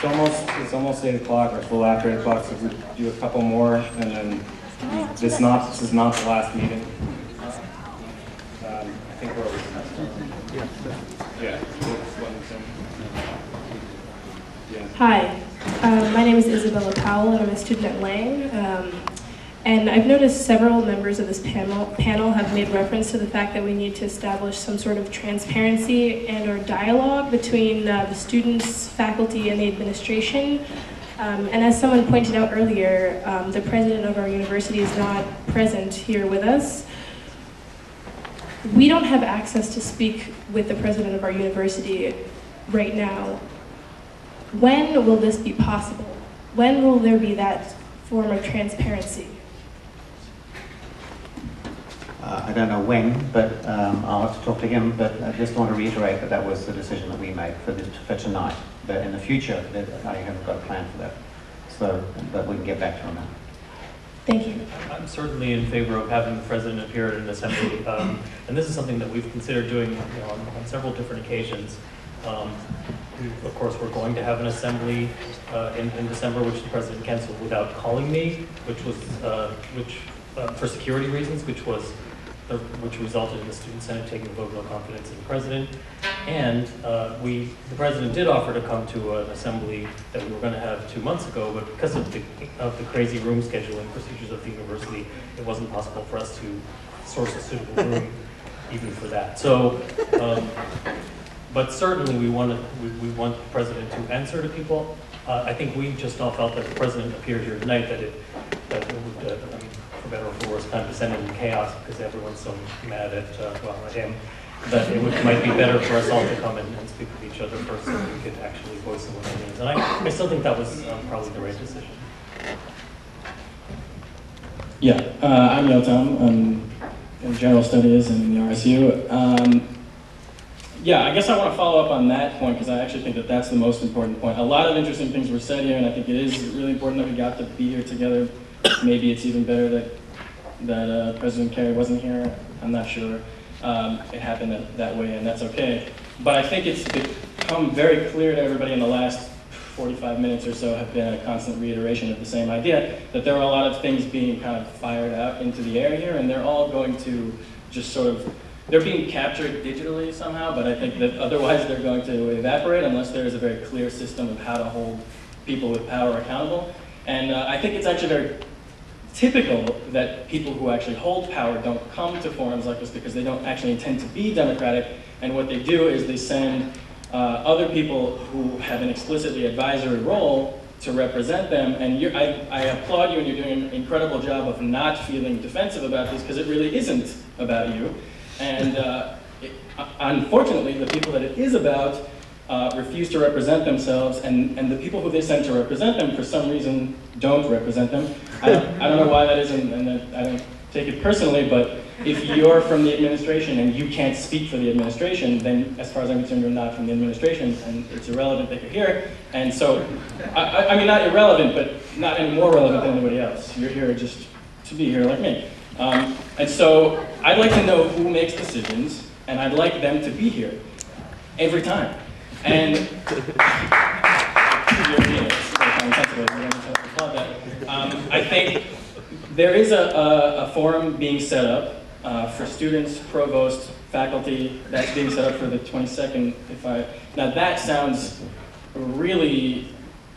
It's almost 8 o'clock, or it's a little after 8 o'clock, so we do a couple more, and then this is not the last meeting. I think we're over. Yeah. Hi, my name is Isabella Powell, and I'm a student at Lang. And I've noticed several members of this panel have made reference to the fact that we need to establish some sort of transparency and or dialogue between the students, faculty, and the administration. And as someone pointed out earlier, the president of our university is not present here with us. We don't have access to speak with the president of our university right now. When will this be possible? When will there be that form of transparency? I don't know when, but I'll have to talk to him, but I just want to reiterate that that was the decision that we made for tonight. But in the future, I haven't got a plan for that. So, but we can get back to him now. Thank you. I'm certainly in favor of having the president appear at an assembly, and this is something that we've considered doing on several different occasions. Of course, we're going to have an assembly in December, which the president canceled without calling me, which for security reasons, which resulted in the student senate taking a vote of no confidence in the president. And the president did offer to come to an assembly that we were going to have 2 months ago, but because of the crazy room scheduling procedures of the university, it wasn't possible for us to source a suitable room even for that. So, but certainly we want the president to answer to people. I think we just all felt that the president appeared here tonight that it would, for better or for worse, kind of descend into chaos because everyone's so mad at him, that it might be better for us all to come and speak with each other first so we could actually voice some opinions. And I still think that was probably the right decision. Yeah, I'm Yotam. I'm in general studies in the RSU. Yeah, I guess I want to follow up on that point because I actually think that that's the most important point. A lot of interesting things were said here, and I think it is really important that we got to be here together. Maybe it's even better that President Kerrey wasn't here. I'm not sure. It happened that way, and that's okay. But I think it's become very clear to everybody in the last 45 minutes or so have been a constant reiteration of the same idea, that there are a lot of things being kind of fired out into the air here, and they're all going to just sort of, they're being captured digitally somehow, but I think that otherwise they're going to evaporate unless there is a very clear system of how to hold people with power accountable. And I think it's actually very typical that people who actually hold power don't come to forums like this because they don't actually intend to be democratic, and what they do is they send other people who have an explicitly advisory role to represent them, and I applaud you, and you're doing an incredible job of not feeling defensive about this because it really isn't about you. And unfortunately, the people that it is about refuse to represent themselves, and the people who they send to represent them, for some reason, don't represent them. I don't know why that is, and I don't take it personally, but if you're from the administration and you can't speak for the administration, then as far as I'm concerned, you're not from the administration, and it's irrelevant that you're here. And so, I mean, not irrelevant, but not any more relevant than anybody else. You're here just to be here like me. And so I'd like to know who makes decisions, and I'd like them to be here every time. And I think there is a forum being set up for students, provost, faculty, that's being set up for the 22nd. Now that sounds really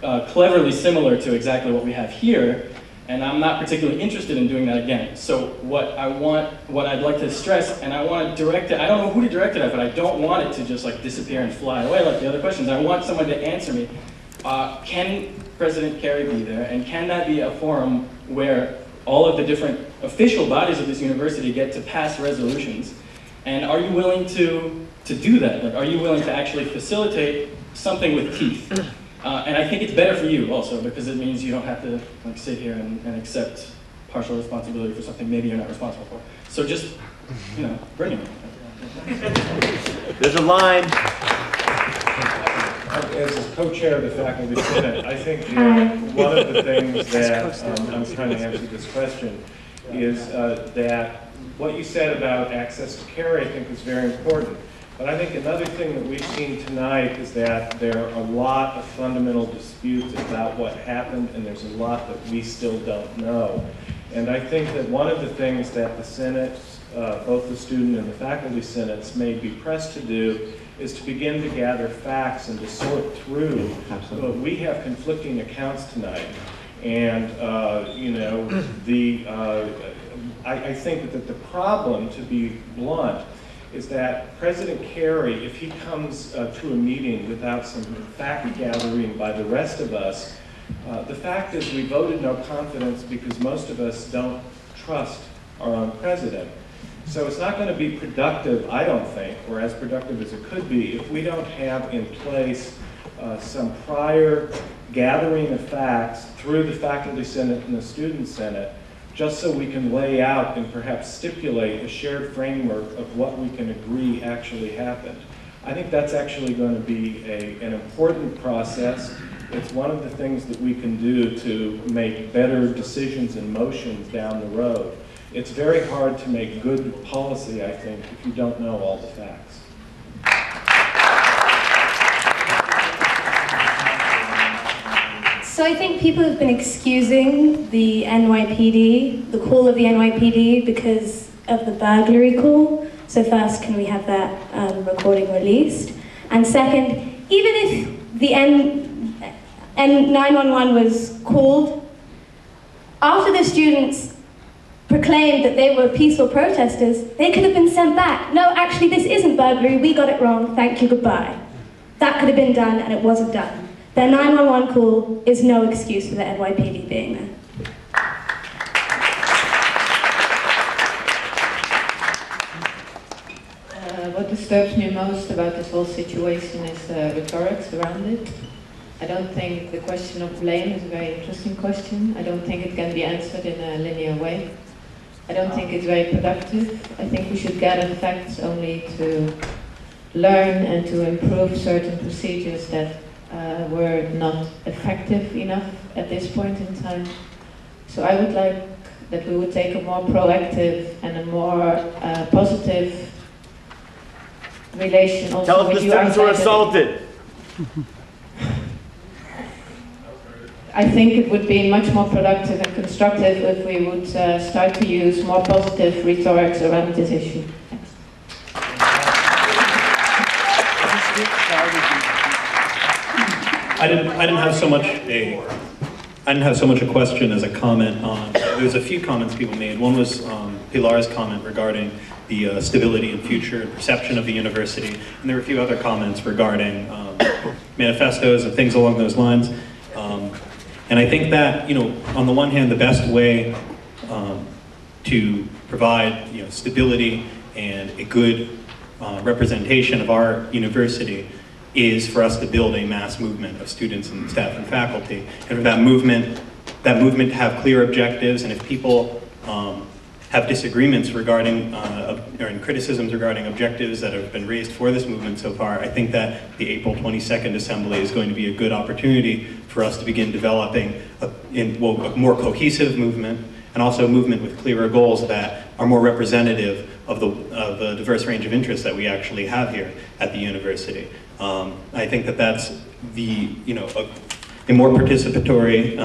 cleverly similar to exactly what we have here, and I'm not particularly interested in doing that again. So what I'd like to stress, and I want to direct it, I don't know who to direct it at, but I don't want it to just like disappear and fly away like the other questions. I want someone to answer me. Can President Kerrey be there, and can that be a forum where all of the different official bodies of this university get to pass resolutions? And are you willing to do that? Like, are you willing to actually facilitate something with teeth? And I think it's better for you also, because it means you don't have to like sit here and accept partial responsibility for something maybe you're not responsible for. So just, bring it. There's a line. As a co-chair of the Faculty Senate, I think one of the things that I'm trying to answer this question is that what you said about access to care, I think, is very important. But I think another thing that we've seen tonight is that there are a lot of fundamental disputes about what happened, and there's a lot that we still don't know. And I think that one of the things that the Senate, both the student and the faculty senates, may be pressed to do is to begin to gather facts and to sort through. Absolutely. We have conflicting accounts tonight. And, you know, I think that the problem, to be blunt, is that President Kerrey, if he comes to a meeting without some fact gathering by the rest of us, the fact is we voted no confidence because most of us don't trust our own president. So it's not going to be productive, I don't think, or as productive as it could be, if we don't have in place some prior gathering of facts through the faculty senate and the student senate, just so we can lay out and perhaps stipulate a shared framework of what we can agree actually happened. I think that's actually going to be an important process. It's one of the things that we can do to make better decisions and motions down the road. It's very hard to make good policy, I think, if you don't know all the facts. So I think people have been excusing the NYPD, the call of the NYPD, because of the burglary call. So first, can we have that recording released? And second, even if the N911 was called, after the students proclaimed that they were peaceful protesters, they could have been sent back. No, actually, this isn't burglary. We got it wrong. Thank you, goodbye. That could have been done, and it wasn't done. Their 911 call is no excuse for the NYPD being there. What disturbs me most about this whole situation is the rhetorics around it. I don't think the question of blame is a very interesting question. I don't think it can be answered in a linear way. I don't think it's very productive. I think we should gather facts only to learn and to improve certain procedures that were not effective enough at this point in time. So I would like that we would take a more proactive and a more positive relation also Tell us with the you students were outside assaulted. I think it would be much more productive and constructive if we would start to use more positive rhetorics around this issue. Thanks. I didn't have so much a question as a comment on. There's a few comments people made. One was Pilar's comment regarding the stability and future and perception of the university, and there were a few other comments regarding manifestos and things along those lines. And I think that, you know, on the one hand, the best way to provide, you know, stability and a good representation of our university is for us to build a mass movement of students and staff and faculty, and for that movement to have clear objectives. And if people have disagreements regarding or criticisms regarding objectives that have been raised for this movement so far, I think that the April 22nd assembly is going to be a good opportunity for us to begin developing a more cohesive movement, and also a movement with clearer goals that are more representative of the diverse range of interests that we actually have here at the university. I think that that's the, you know, a more participatory